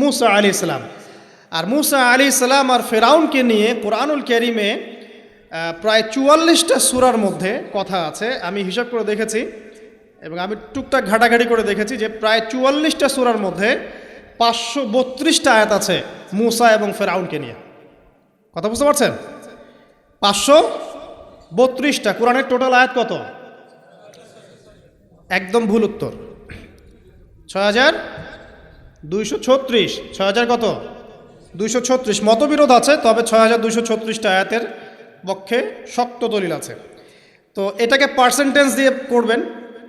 মুসা আলাইহিস সালাম। আর মুসা আলাইহিস সালাম আর ফেরাউনকে নিয়ে কোরআনুল কারীমে প্রায় 44টা সূরার মধ্যে কথা আছে। আমি হিসাব করে দেখেছি এবং আমি টুকটাক ঘাটাঘাটি করে দেখেছি যে প্রায় 44টা সূরার মধ্যে 532টা আয়াত আছে মুসা এবং ফেরাউনকে নিয়ে। কথা বুঝতে পারছেন? 532টা। কোরআনের টোটাল আয়াত কত? একদম ভুল উত্তর, 6236। 6000 কত? 236। মতবিরোধ আছে, তবে 6236টা আয়াতের পক্ষে শক্ত দলিল আছে। তো এটাকে পার্সেন্টেজ দিয়ে করবেন,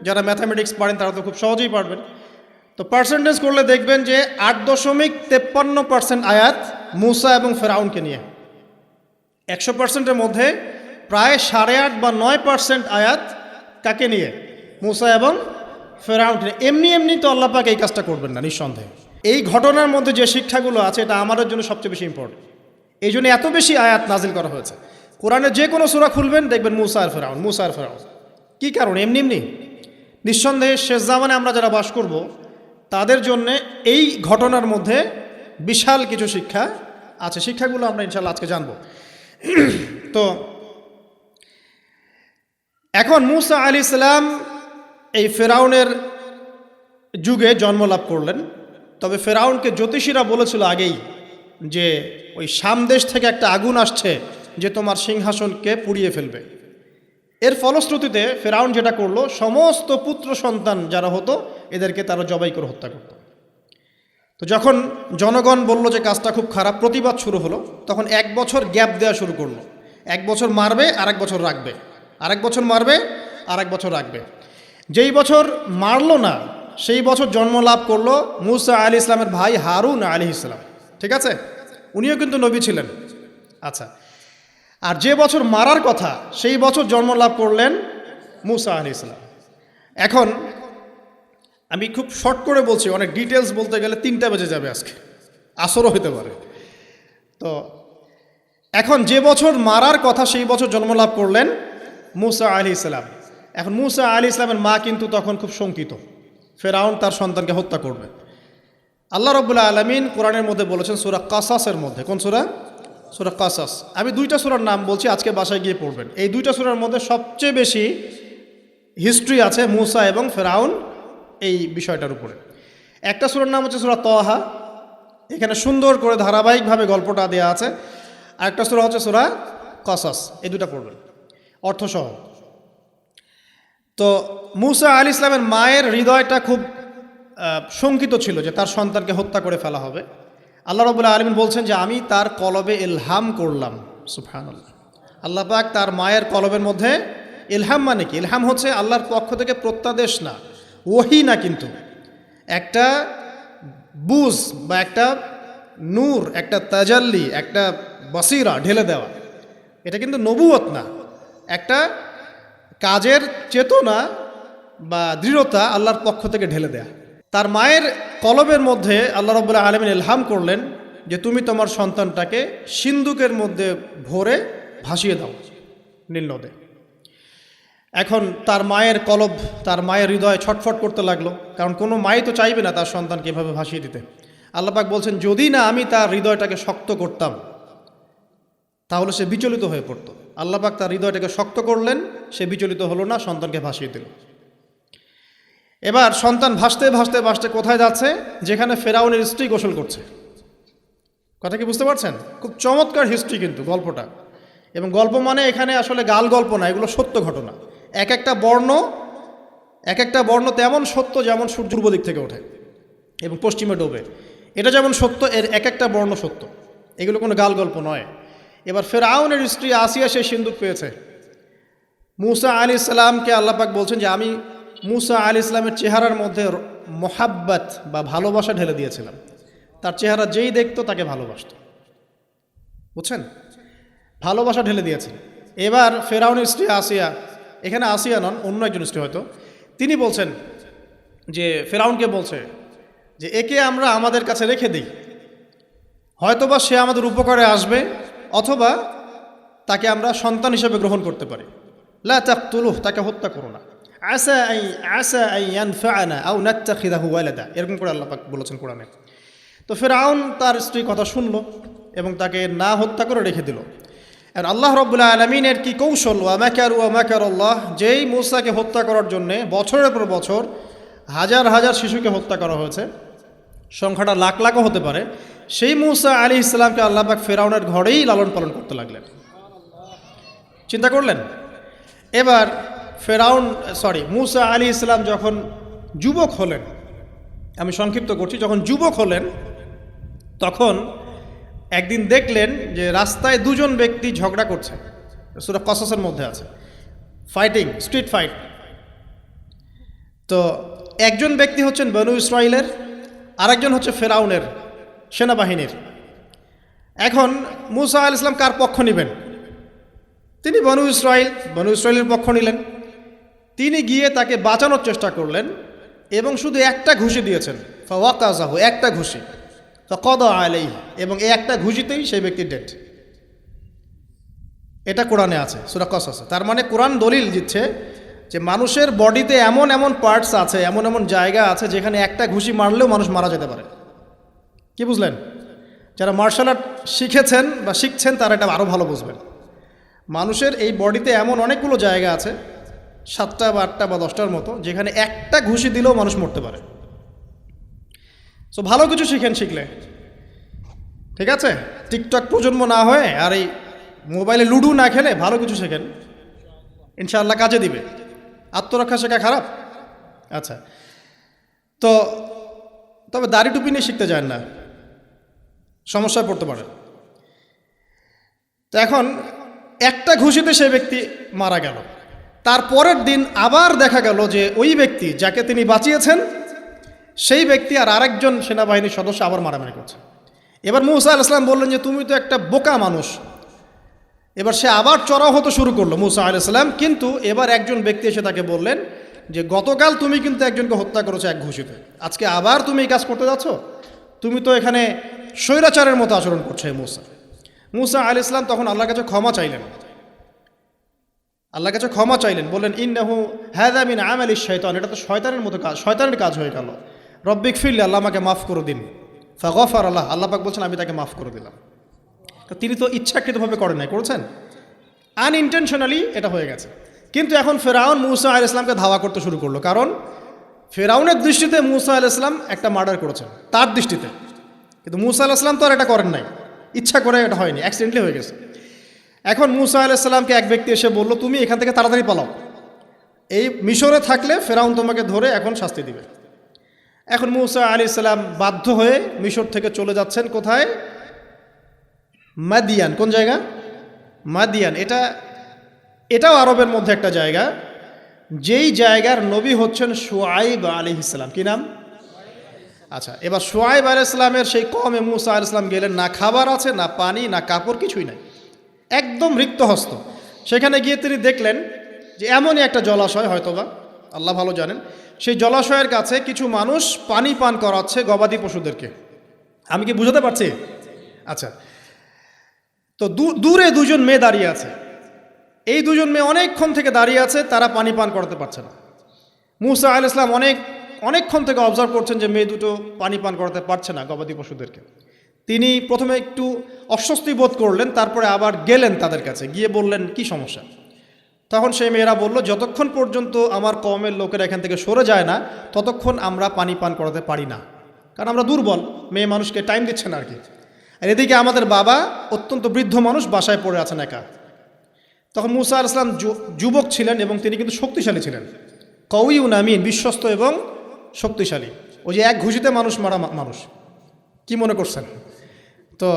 যারা ম্যাথামেটিক্স পারেন তারা তো খুব সহজেই পারবেন। তো পার্সেন্টেজ করলে দেখবেন যে 8.53% আয়াত মুসা এবং ফেরাউনকে নিয়ে। 100%-এর মধ্যে প্রায় 8.5 বা 9% আয়াত কাকে নিয়ে? মুসা এবং ফেরাউনকে নিয়ে। এমনি এমনি তো আল্লাহ পাক এই কাজটা করবেন না নিঃসন্দেহে। এই ঘটনার মধ্যে যে শিক্ষাগুলো আছে এটা আমাদের জন্য সবচেয়ে বেশি ইম্পর্টেন্ট। এই জন্য এত বেশি আয়াত নাজিল করা হয়েছে। কোরআনে যে কোনো সূরা খুলবেন দেখবেন মুসা আর ফেরাউন, মুসা আর ফেরাউন। কী কারণ? এমনি এমনি নিঃসন্দেহে শেষ জামানে আমরা যারা বাস করব তাদের জন্যে এই ঘটনার মধ্যে বিশাল কিছু শিক্ষা আছে। শিক্ষাগুলো আমরা ইনশাল্লাহ আজকে জানব। তো এখন মুসা আলাইহিস সালাম এই ফেরাউনের যুগে জন্মলাভ করলেন। তবে ফেরাউনকে জ্যোতিষীরা বলেছিল আগেই যে ওই শাম দেশ থেকে একটা আগুন আসছে যে তোমার সিংহাসনকে পুড়িয়ে ফেলবে। এর ফলশ্রুতিতে ফেরাউন যেটা করলো, সমস্ত পুত্র সন্তান যারা হতো এদেরকে তারা জবাই করে হত্যা করত। তো যখন জনগণ বলল যে কাজটা খুব খারাপ, প্রতিবাদ শুরু হলো, তখন 1 বছর গ্যাপ দেওয়া শুরু করলো। 1 বছর মারবে আর 1 বছর রাখবে, আর 1 বছর মারবে আর 1 বছর রাখবে। যেই বছর মারলো না সেই বছর জন্ম লাভ করলো মুসা আলাইহিস সালামের ভাই হারুন আলাইহিস সালাম। ঠিক আছে, উনিও কিন্তু নবী ছিলেন। আচ্ছা, আর যে বছর মারার কথা সেই বছর জন্ম লাভ করলেন মুসা আলাইহিস সালাম। এখন আমি খুব শর্ট করে বলছি, অনেক ডিটেলস বলতে গেলে 3টা বেজে যাবে, আজকে আসরও হতে পারে। তো এখন যে বছর মারার কথা সেই বছর জন্ম লাভ করলেন মুসা আলাইহিস সালাম। এখন মুসা আলাইহিস সালামের মা কিন্তু তখন খুব শঙ্কিত, ফেরাউন তার সন্তানকে হত্যা করবে। আল্লাহ রাব্বুল আলামিন কোরআনের মধ্যে বলেছেন সূরা কাসাসের মধ্যে। কোন সূরা? সূরা কাসাস। আমি 2টা সূরার নাম বলছি, আজকে বাসায় গিয়ে পড়বেন। এই 2টা সূরার মধ্যে সবচেয়ে বেশি হিস্ট্রি আছে মুসা এবং ফেরাউন এই বিষয়টার উপরে। একটা সূরার নাম হচ্ছে সূরা তাহা, এখানে সুন্দর করে ধারাবাহিকভাবে গল্পটা দেওয়া আছে। আর একটা সূরা হচ্ছে সূরা কাসাস। এই 2টা পড়বেন অর্থসহ। তো মুসা আলাইহিস সালামের মায়ের হৃদয়টা খুব শঙ্কিত ছিল যে তার সন্তানকে হত্যা করে ফেলা হবে। আল্লাহ রাব্বুল আলামিন বলছেন যে আমি তার কলবে ইলহাম করলাম। সুবহানাল্লাহ। আল্লাহ পাক তার মায়ের কলবের মধ্যে ইলহাম, মানে কি? ইলহাম হচ্ছে আল্লাহর পক্ষ থেকে প্রত্যাদেশ না, ওহী না, কিন্তু একটা বুঝ বা একটা নূর, একটা তাজাল্লি, একটা বসিরা ঢেলে দেওয়া। এটা কিন্তু নবুয়ত না, একটা কাজের চেতনা বা দৃঢ়তা আল্লাহর পক্ষ থেকে ঢেলে দেয়া। তার মায়ের কলবের মধ্যে আল্লাহ রাব্বুল আলামিন ইলহাম করলেন যে তুমি তোমার সন্তানটাকে সিন্দুকের মধ্যে ভরে ভাসিয়ে দাও নীল নদে। এখন তার মায়ের কলব, তার মায়ের হৃদয় ছটফট করতে লাগলো, কারণ কোনো মাই তো চাইবে না তার সন্তানকে এভাবে ভাসিয়ে দিতে। আল্লাহ পাক বলছেন যদি না আমি তার হৃদয়টাকে শক্ত করতাম তাহলে সে বিচলিত হয়ে পড়তো। আল্লাহ পাক তার হৃদয়টাকে শক্ত করলেন, সে বিচলিত হলো না, সন্তানকে ভাসিয়ে দিল। এবার সন্তান ভাসতে ভাসতে ভাসতে কোথায় যাচ্ছে? যেখানে ফেরাউনের স্ত্রী গোসল করছে। কথা কি বুঝতে পারছেন? খুব চমৎকার হিস্ট্রি কিন্তু গল্পটা। এবং গল্প মানে এখানে আসলে গাল গল্প না, এগুলো সত্য ঘটনা। এক একটা বর্ণ তেমন সত্য যেমন সূর্য পূর্ব দিক থেকে ওঠে এবং পশ্চিমে ডোবে, এটা যেমন সত্য, এর এক একটা বর্ণ সত্য। এগুলো কোনো গাল গল্প নয়। এবার ফেরাউনের স্ত্রী আসিয়া সে সিন্দুক পেয়েছে। মুসা আলাইহিস সালামকে আল্লাহ পাক বলছেন যে আমি মুসা আলাইহিস সালামের চেহারার মধ্যে মোহাব্বত বা ভালোবাসা ঢেলে দিয়েছিলাম। তার চেহারা যেই দেখতো তাকে ভালোবাসত। বুঝছেন? ভালোবাসা ঢেলে দিয়েছে। এবার ফেরাউনের স্ত্রী আসিয়া, এখানে আসিয়া নন, অন্য একজন স্ত্রী হয়তো, তিনি বলছেন যে ফেরাউনকে বলছে যে একে আমরা আমাদের কাছে রেখে দিই, হয়তোবা সে আমাদের উপকারে আসবে, অথবা তাকে আমরা সন্তান হিসেবে গ্রহণ করতে পারি। লা তাকতুলুহু, তাকে হত্যা করো না। আসা আন ইয়ানফা'না আও নাত্তাখিযাহু ওয়ালাদা, এরকম করে আল্লাহ পাক বলেছেন কোরআনে। তো ফিরআউন তার স্ত্রী কথা শুনলো এবং তাকে না হত্যা করে রেখে দিল। আর আল্লাহ রাব্বুল আলামিনের কি কৌশল, ওয়া মাকারুল্লাহ, যেই মূসাকে হত্যা করার জন্য বছরের পর বছর হাজার হাজার শিশুকে হত্যা করা হয়েছে, সংখ্যাটা লাখ লাখও হতে পারে, সেই মূসা আলাইহিস সালামকে আল্লাহ পাক ফিরআউনের ঘরেই লালন পালন করতে লাগলেন। চিন্তা করলেন। এবার মূসা আলাইহিস সালাম যখন যুবক হলেন, আমি সংক্ষিপ্ত করছি, যখন যুবক হলেন তখন একদিন দেখলেন যে রাস্তায় দুজন ব্যক্তি ঝগড়া করছে, সূরা কসসের মধ্যে আছে, স্ট্রিট ফাইট। তো একজন ব্যক্তি হচ্ছেন বনু ইসরাইলের, আরেকজন হচ্ছে ফেরাউনের সেনাবাহিনীর। এখন মূসা আলাইহিস সালাম কার পক্ষ নেবেন? তিনি বনু ইসরাইলের পক্ষ নিলেন। তিনি গিয়ে তাকে বাঁচানোর চেষ্টা করলেন এবং শুধু একটা ঘুষি দিয়েছেন, ফাওয়াকাযাহু, একটা ঘুষি, ফাকাদা আলাইহি, এবং এই একটা ঘুষিতেই সেই ব্যক্তি ডেড। এটা কোরআনে আছে, সূরা কসস। তার মানে কোরআন দলিল দিচ্ছে যে মানুষের বডিতে এমন এমন পার্টস আছে, এমন এমন জায়গা আছে যেখানে একটা ঘুষি মারলেও মানুষ মারা যেতে পারে। কি বুঝলেন? যারা মার্শাল আর্ট শিখেছেন বা শিখছেন তারা এটা আরও ভালো বুঝবেন। মানুষের এই বডিতে এমন অনেকগুলো জায়গা আছে, 7টা বা 8টা বা 10টার মতো, যেখানে একটা ঘুষি দিলেও মানুষ মরতে পারে। সো ভালো কিছু শিখলে, ঠিক আছে? টিকটক প্রজন্ম না হয়ে আর এই মোবাইলে লুডো না খেলে ভালো কিছু শেখেন, ইনশাআল্লাহ কাজে দিবে। আত্মরক্ষা শেখা খারাপ? আচ্ছা, তো তবে দাড়ি টুপি নিয়ে শিখতে যান না, সমস্যায় পড়তে পারে। তো এখন একটা ঘুষিতে সেই ব্যক্তি মারা গেল। তার পরের দিন আবার দেখা গেল যে ওই ব্যক্তি যাকে তিনি বাঁচিয়েছেন সেই ব্যক্তি আর আরেকজন সেনাবাহিনীর সদস্য আবার মারামারি করছে। এবার মূসা আলাইহিস সালাম বললেন যে তুমি তো একটা বোকা মানুষ। এবার সে আবার চড়াও হতে শুরু করলো মূসা আলাইহিস সালাম, কিন্তু এবার একজন ব্যক্তি এসে তাকে বললেন যে গতকাল তুমি কিন্তু একজনকে হত্যা করেছো এক ঘুষিতে, আজকে আবার তুমি এই কাজ করতে যাচ্ছ, তুমি তো এখানে স্বৈরাচারের মতো আচরণ করছো। মূসা আলাইহিস সালাম তখন আল্লাহর কাছে ক্ষমা চাইলেন, বললেন ইন্নাহু হাযা মিন আমালিশ শাইতান, এটা তো শয়তানের মতো কাজ, শয়তানের কাজ হয়ে গেল। রব্বিক ফিরলি, আল্লাহ আমাকে মাফ করে দিন। ফাগফার আল্লাহ পাক বলছেন আমি তাকে মাফ করে দিলাম। তিনি তো ইচ্ছাকৃতভাবে করেন নাই, করেছেন আনইনটেনশনালি, এটা হয়ে গেছে। কিন্তু এখন ফেরাউন মূসা আলাইহিস সালামকে ধাওয়া করতে শুরু করলো, কারণ ফেরাউনের দৃষ্টিতে মূসা আলাইহিস সালাম একটা মার্ডার করেছেন তার দৃষ্টিতে, কিন্তু মূসা আলাইহিস সালাম তো আর এটা করেন নাই, ইচ্ছা করে এটা হয়নি, অ্যাক্সিডেন্টলি হয়ে গেছে। এখন মূসা আলাইহিস সালামকে এক ব্যক্তি এসে বলল তুমি এখান থেকে তাড়াতাড়ি পালাও, এই মিশরে থাকলে ফেরাউন তোমাকে ধরে এখন শাস্তি দিবে। এখন মূসা আলাইহিস সালাম বাধ্য হয়ে মিশর থেকে চলে যাচ্ছেন কোথায়? মাদিয়ান। কোন জায়গা? মাদিয়ান। এটাও আরবের মধ্যে একটা জায়গা, যেই জায়গার নবী হচ্ছেন শুআইব আলাইহিস সালাম। কি নাম? আচ্ছা, এবার শুআইব আলাইহিস সালামের সেই কওমে মূসা আলাইহিস সালাম গেলেন, না খাবার আছে, না পানি, না কাপড়, কিছুই নাই, একদম রিক্ত হস্ত। সেখানে গিয়ে তিনি দেখলেন যে এমনই একটা জলাশয়, হয়তোবা আল্লাহ ভালো জানেন, সেই জলাশয়ের কাছে কিছু মানুষ পানি পান করাচ্ছে গবাদি পশুদেরকে। আমি কি বুঝাতে পারছি? আচ্ছা, তো দূরে দুজন মেয়ে দাঁড়িয়ে আছে, এই দুজন মেয়ে অনেকক্ষণ থেকে দাঁড়িয়ে আছে, তারা পানি পান করাতে পারছে না। মূসা আলাইহিস সালাম অনেকক্ষণ থেকে অবজার্ভ করছেন যে মেয়ে দুটো পানি পান করাতে পারছে না গবাদি পশুদেরকে। তিনি প্রথমে একটু অস্বস্তি বোধ করলেন, তারপরে আবার গেলেন তাদের কাছে, গিয়ে বললেন কি সমস্যা। তখন সেই মেয়েরা বলল যতক্ষণ পর্যন্ত আমার কওমের লোকেরা এখান থেকে সরে যায় না ততক্ষণ আমরা পানি পান করাতে পারি না, কারণ আমরা দুর্বল, মেয়ে মানুষকে টাইম দিচ্ছে না আর কি। আর এদিকে আমাদের বাবা অত্যন্ত বৃদ্ধ মানুষ, বাসায় পড়ে আছেন একা। তখন মূসা আলাইহিস সালাম যুবক ছিলেন এবং তিনি কিন্তু শক্তিশালী ছিলেন, কওয়িউন আমিন, বিশ্বস্ত এবং শক্তিশালী। ওই যে এক ঘুষিতে মানুষ মারা মানুষ, কি মনে করছেন? তো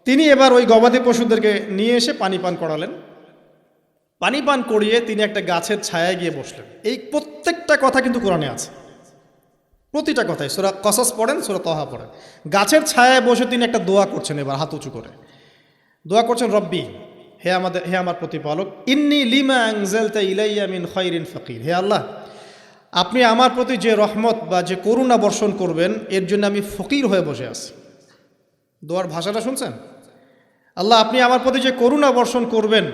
তিনি এবার ওই গবাদি পশুদেরকে নিয়ে এসে পানি পান করালেন। পানি পান করিয়ে তিনি একটা গাছের ছায়ায় গিয়ে বসলেন। এই প্রত্যেকটা কথা কিন্তু কোরআনে আছে, প্রতিটা কথাই। সূরা কসস পড়েন, সূরা তাহা পড়েন। গাছের ছায়ায় বসে তিনি একটা দোয়া করছেন, এবার হাত উঁচু করে দোয়া করছেন, রব্বি, হে আমার প্রতিপালক, ইন্নী লিমা আনজালতা ইলাইয়া মিন খায়রিন ফাকির, হে আল্লাহ, আপনি আমার প্রতি যে রহমত বা যে করুণা বর্ষণ করবেন এর জন্য আমি ফকির হয়ে বসে আছি। দোয়ার ভাষাটা শুনছেন? আল্লাহ, আপনি আমার প্রতি যে করুণা বর্ষণ করবেন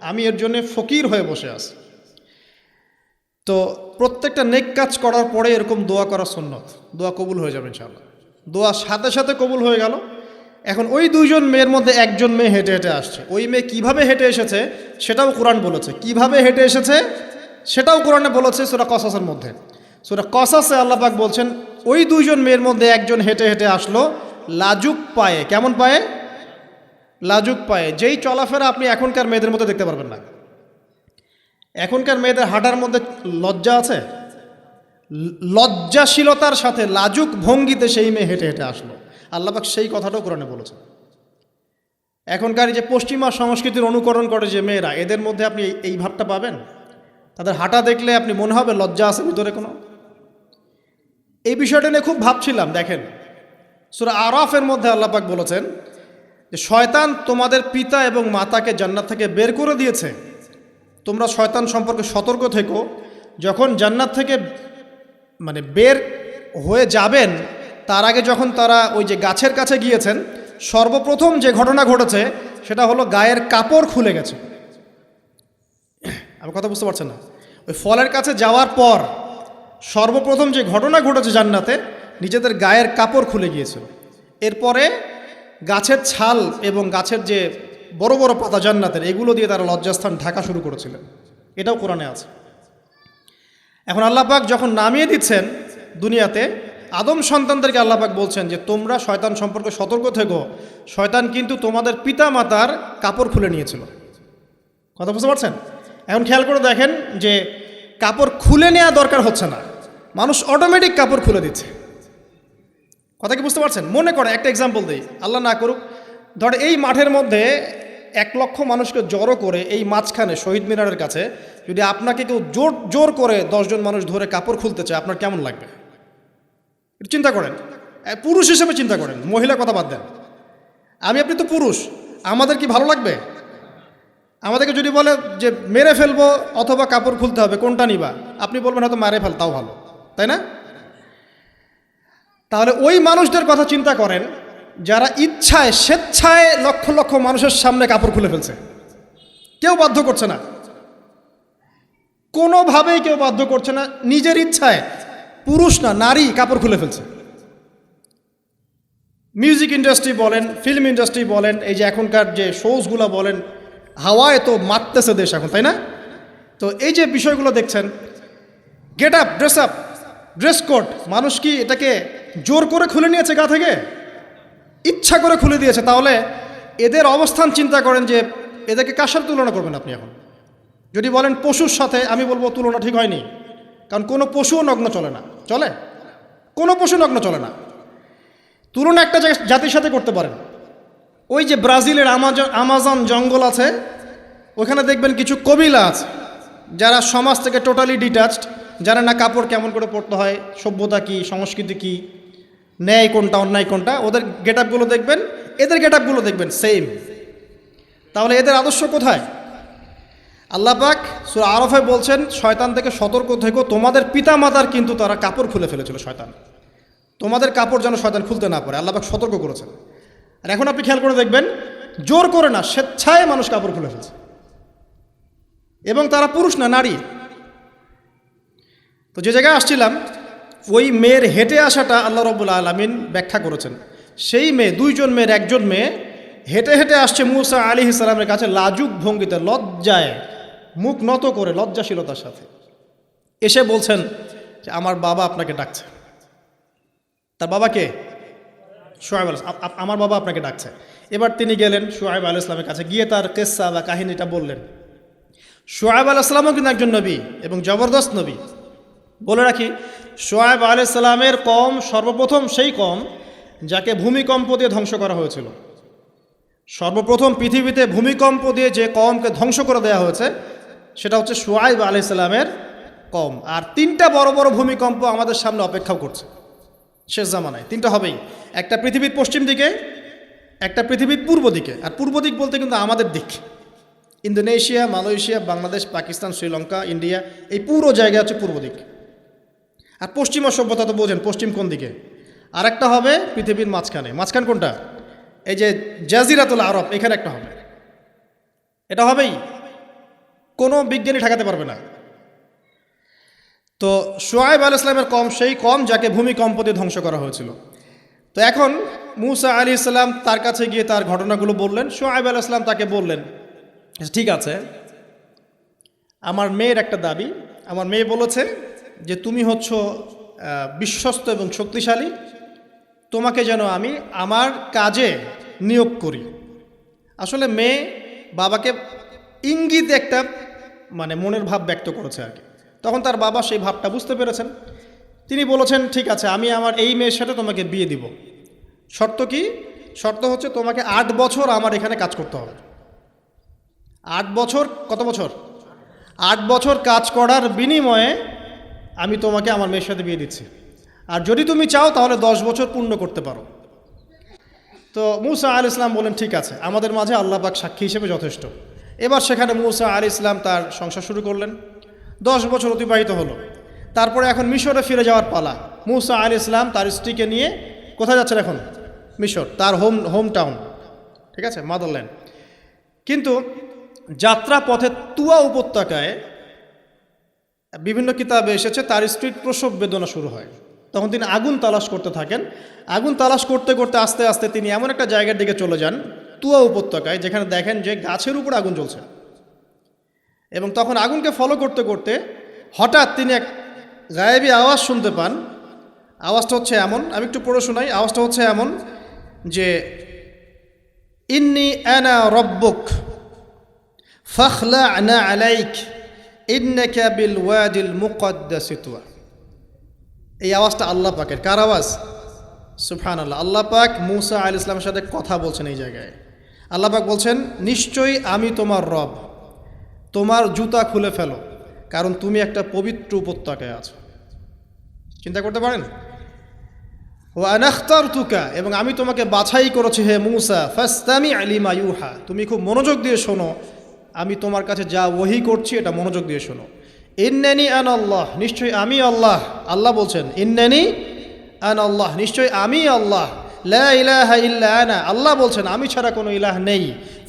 আমি এর জন্য ফকির হয়ে বসে আছি। তো প্রত্যেকটা নেক কাজ করার পরে এরকম দোয়া করা সুন্নত, দোয়া কবুল হয়ে যাবে ইনশাআল্লাহ। দোয়া সাথে সাথে কবুল হয়ে গেল। এখন ওই দুইজন মেয়ের মধ্যে একজন মেয়ে হেঁটে হেঁটে আসছে। ওই মেয়ে কিভাবে হেঁটে এসেছে সেটাও কোরআন বলেছে, কিভাবে হেঁটে এসেছে সেটাও কোরআনে বলেছে সূরা কসাসের মধ্যে। সূরা কসাসে আল্লাহ পাক বলছেন ওই দুইজন মেয়ের মধ্যে একজন হেঁটে হেঁটে আসলো লাজুক পায়ে। কেমন পায়ে? লাজুক পায়ে। যেই চলাফেরা আপনি এখনকার মেয়েদের মধ্যে দেখতে পারবেন না। এখনকার মেয়েদের হাঁটার মধ্যে লজ্জা আছে? লজ্জাশীলতার সাথে লাজুক ভঙ্গিতে সেই মেয়ে হেঁটে হেঁটে আসলো। আল্লাহ পাক সেই কথাটাও কোরআনে বলেছেন। এখনকার যে পশ্চিমা সংস্কৃতির অনুকরণ করে যে মেয়েরা, এদের মধ্যে আপনি এই ভাবটা পাবেন? তাদের হাঁটা দেখলে আপনি মনে হবে লজ্জা আছে ভিতরে কোনো। এই বিষয়টা নিয়ে খুব ভাবছিলাম। দেখেন সূরা আরাফের মধ্যে আল্লাহ পাক বলেছেন যে শয়তান তোমাদের পিতা এবং মাতাকে জান্নাত থেকে বের করে দিয়েছে, তোমরা শয়তান সম্পর্কে সতর্ক থেকো। যখন জান্নাত থেকে বের হয়ে যাবেন তার আগে যখন তারা ওই যে গাছের কাছে গিয়েছেন, সর্বপ্রথম যে ঘটনা ঘটেছে সেটা হলো গায়ের কাপড় খুলে গেছে। আমি কথা বুঝতে পারছেন না? ওই ফলের কাছে যাওয়ার পর সর্বপ্রথম যে ঘটনা ঘটেছে জান্নাতে, নিজেদের গায়ের কাপড় খুলে গিয়েছিল। এরপরে গাছের ছাল এবং গাছের যে বড় বড় পাতা জান্নাতের, এগুলো দিয়ে তারা লজ্জাস্থান ঢাকা শুরু করেছিলেন। এটাও কোরআনে আছে। এখন আল্লাহ পাক যখন নামিয়ে দিচ্ছেন দুনিয়াতে, আদম সন্তানদেরকে আল্লাহ পাক বলছেন যে তোমরা শয়তান সম্পর্কে সতর্ক থেকো, শয়তান কিন্তু তোমাদের পিতা মাতার কাপড় খুলে নিয়েছিল। কথা বুঝতে পারছেন? এখন খেয়াল করে দেখেন যে কাপড় খুলে নেওয়া দরকার হচ্ছে না, মানুষ অটোমেটিক কাপড় খুলে দিচ্ছে। কথা কি বুঝতে পারছেন? মনে করে একটা এক্সাম্পল দিই, আল্লাহ না করুক, ধর এই মাঠের মধ্যে 1 লক্ষ মানুষকে জড়ো করে এই মাঝখানে শহীদ মিনারের কাছে যদি আপনাকে কেউ জোর করে 10 জন মানুষ ধরে কাপড় খুলতে চায়, আপনার কেমন লাগবে? একটু চিন্তা করেন, পুরুষ হিসেবে চিন্তা করেন, মহিলা কথা বাদ দেন। আপনি তো পুরুষ, আমাদের কি ভালো লাগবে? আমাদেরকে যদি বলে যে মেরে ফেলবো অথবা কাপড় খুলতে হবে, কোনটা নিবা? আপনি বলবেন হয়তো মারে ফেল, তাও ভালো, তাই না? তাহলে ওই মানুষদের কথা চিন্তা করেন যারা ইচ্ছায় স্বেচ্ছায় লক্ষ লক্ষ মানুষের সামনে কাপড় খুলে ফেলছে। কেউ বাধ্য করছে না, কোনোভাবেই কেউ বাধ্য করছে না, নিজের ইচ্ছায় পুরুষ না নারী কাপড় খুলে ফেলছে। মিউজিক ইন্ডাস্ট্রি বলেন, ফিল্ম ইন্ডাস্ট্রি বলেন, এই যে এখনকার যে শোজগুলো বলেন, হাওয়ায় তো মারতেছে দেশ এখন, তাই না? তো এই যে বিষয়গুলো দেখছেন, গেট আপ, ড্রেস কোড, মানুষ কি এটাকে জোর করে খুলে নিয়েছে গা থেকে? ইচ্ছা করে খুলে দিয়েছে। তাহলে এদের অবস্থান চিন্তা করেন যে এদেরকে কার সাথে তুলনা করবেন আপনি? এখন যদি বলেন পশুর সাথে, আমি বলবো তুলনা ঠিক হয়নি, কারণ কোনো পশুও নগ্ন চলে না। চলে? কোনো পশু নগ্ন চলে না। তুলনা একটা জাতির সাথে করতে পারেন। ওই যে ব্রাজিলের আমাজন জঙ্গল আছে, ওখানে দেখবেন কিছু কবিলা আছে যারা সমাজ থেকে টোটালি ডিটাচড, জানে না কাপড় কেমন করে পরতে হয়, সভ্যতা কি, সংস্কৃতি কি, ন্যায় কোনটা অন্যায় কোনটা। ওদের গেট আপগুলো দেখবেন, এদের গেট আপগুলো দেখবেন সেম। তাহলে এদের আদর্শ কোথায়? আল্লাহ পাক সূরা আরাফে বলছেন শয়তান থেকে সতর্ক থেকো, তোমাদের পিতা মাতার কিন্তু তারা কাপড় খুলে ফেলেছিল শয়তান, তোমাদের কাপড় যেন শয়তান খুলতে না পারে, আল্লাহ পাক সতর্ক করেছেন। আর এখন আপনি খেয়াল করে দেখবেন, জোর করে না, স্বেচ্ছায় মানুষ কাপড় খুলে ফেলছে, এবং তারা পুরুষ না নারী। তো যে জায়গায় আসছিলাম, ওই মেয়ের হেঁটে আসাটা আল্লাহ রাব্বুল আলামিন ব্যাখ্যা করেছেন। সেই মেয়ে, 2 জন মেয়ের একজন মেয়ে হেঁটে হেঁটে আসছে মূসা আলাইহিস সালামের কাছে লাজুক ভঙ্গিতে, লজ্জায় মুখ নত করে, লজ্জাশীলতার সাথে এসে বলছেন যে আমার বাবা আপনাকে ডাকছে। তার বাবাকে? শুআয়ব আলাইহিস সালাম, আমার বাবা আপনাকে ডাকছে। এবার তিনি গেলেন শুআয়ব আলাইহিস সালামের কাছে, গিয়ে তার কিসসা বা কাহিনীটা বললেন। শুআয়ব আলাইহিস সালামও কিন্তু একজন নবী এবং জবরদস্ত নবী। বলে রাখি, শুআয়ব আলাইহিস সালামের কওম সর্বপ্রথম সেই কওম যাকে ভূমিকম্প দিয়ে ধ্বংস করা হয়েছিল। সর্বপ্রথম পৃথিবীতে ভূমিকম্প দিয়ে যে কওমকে ধ্বংস করে দেওয়া হয়েছে সেটা হচ্ছে শুআয়ব আলাইহিস সালামের কওম। আর 3টা বড় বড় ভূমিকম্প আমাদের সামনে অপেক্ষাও করছে শেষ জামানায়। 3টা হবেই, একটা পৃথিবীর পশ্চিম দিকে, একটা পৃথিবীর পূর্ব দিকে। আর পূর্ব দিক বলতে কিন্তু আমাদের দিক, Indonesia, Malaysia, Bangladesh, Pakistan, Sri Lanka, India, এই পুরো জায়গা হচ্ছে পূর্ব দিক। আর পশ্চিমা সভ্যতা তো বোঝেন পশ্চিম কোন দিকে। আর একটা হবে পৃথিবীর মাঝখানে। মাঝখান কোনটা? এই যে জাজিরাতুল আরব, এখানে একটা হবে। এটা হবেই, কোনো বিজ্ঞানী ঠেকাতে পারবে না। তো শুআয়ব আলাইহিস সালামের কওম সেই কওম যাকে ভূমিকম্প দিয়ে ধ্বংস করা হয়েছিল। তো এখন মূসা আলাইহিস সালাম তার কাছে গিয়ে তার ঘটনাগুলো বললেন। শুআয়ব আলাইহিস সালাম তাকে বললেন, ঠিক আছে, আমার মেয়ের একটা দাবি, আমার মেয়ে বলেছে যে তুমি হচ্ছ বিশ্বস্ত এবং শক্তিশালী, তোমাকে যেন আমি আমার কাজে নিয়োগ করি। আসলে মেয়ে বাবাকে ইঙ্গিত একটা মানে মনের ভাব ব্যক্ত করেছে আর কি। তখন তার বাবা সেই ভাবটা বুঝতে পেরেছেন। তিনি বলেছেন, ঠিক আছে, আমি আমার এই মেয়ের সাথে তোমাকে বিয়ে দিব। শর্ত কি? শর্ত হচ্ছে তোমাকে 8 বছর আমার এখানে কাজ করতে হবে। 8 বছর, কত বছর? 8 বছর কাজ করার বিনিময়ে আমি তোমাকে আমার মেয়ের সাথে বিয়ে দিচ্ছি। আর যদি তুমি চাও তাহলে 10 বছর পূর্ণ করতে পারো। তো মূসা আলাইহিস সালাম বলেন, ঠিক আছে, আমাদের মাঝে আল্লাহ পাক সাক্ষী হিসেবে যথেষ্ট। এবার সেখানে মূসা আলাইহিস সালাম তার সংসার শুরু করলেন। 10 বছর অতিবাহিত হলো। তারপরে এখন মিশরে ফিরে যাওয়ার পালা। মূসা আলাইহিস সালাম তার স্ত্রীকে নিয়ে কোথায় যাচ্ছেন এখন? মিশর, তার হোম টাউন, ঠিক আছে, মাদারল্যান্ড। কিন্তু যাত্রা পথে তুয়া উপত্যকায় বিভিন্ন কিতাবে এসেছে তার স্ত্রীর প্রসব বেদনা শুরু হয়। তখন তিনি আগুন তালাশ করতে থাকেন। আগুন তালাশ করতে করতে আস্তে আস্তে তিনি এমন একটা জায়গার দিকে চলে যান, তুয়া উপত্যকায়, যেখানে দেখেন যে গাছের উপর আগুন জ্বলছে। এবং তখন আগুনকে ফলো করতে করতে হঠাৎ তিনি এক গায়েবী আওয়াজ শুনতে পান। আওয়াজটা হচ্ছে এমন, আমি একটু পড়ে শোনাই। আওয়াজটা হচ্ছে এমন যে, ইন্নি আনা রব্বুক ফাখলা'না আলাইক ইন্নাকা বিল ওয়াদিল মুকদ্দাসি তুয়া। এই আওয়াজটা আল্লাহ পাকের। কার আওয়াজ? সুবহানাল্লাহ। আল্লাহ পাক মূসা আলাইহিস সালামের সাথে কথা বলছেন এই জায়গায়। আল্লাহ পাক বলছেন, নিশ্চয়ই আমি তোমার রব, তোমার জুতা খুলে ফেলো, কারণ তুমি একটা পবিত্র উপত্যকায় আছো। চিন্তা করতে পারেন? ওয়া আনা ইখতারতুকা, এবং আমি তোমাকে বাছাই করেছি হে মূসা, ফাসতামি' লিমা ইউহা, তুমি খুব মনোযোগ দিয়ে শোনো, আমি তোমার কাছে যা ওহী করছি এটা মনোযোগ দিয়ে শোনো। ইন্নানি আনা আল্লাহ, নিশ্চয়ই আমি আল্লাহ। আল্লাহ বলছেন, ইন্নানি আনা আল্লাহ, নিশ্চয়ই আমি আল্লাহ। লা ইলাহা ইল্লা আনা, আল্লাহ বলছেন আমি ছাড়া কোনো ইলাহ নেই।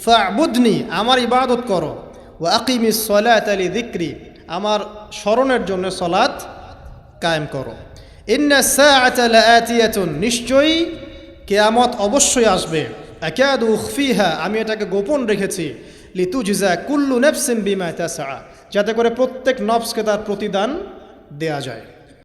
ফা'বুদনি, আমার ইবাদত করো। ওয়া আকিমিস সালাতা লিযিকরি, আমার স্মরণের জন্য সালাত কায়েম করো। ইন্না সাআতা লাআতিয়াতুন, নিশ্চয়ই কিয়ামত অবশ্যই আসবে। আকাদু উখফিহা, আমি এটাকে গোপন রেখেছি। লিতুজজা কুল্লু নাফসিন বিমা তাসআ, যাতে করে প্রত্যেক নফসকে তার প্রতিদান দেয়া যায়।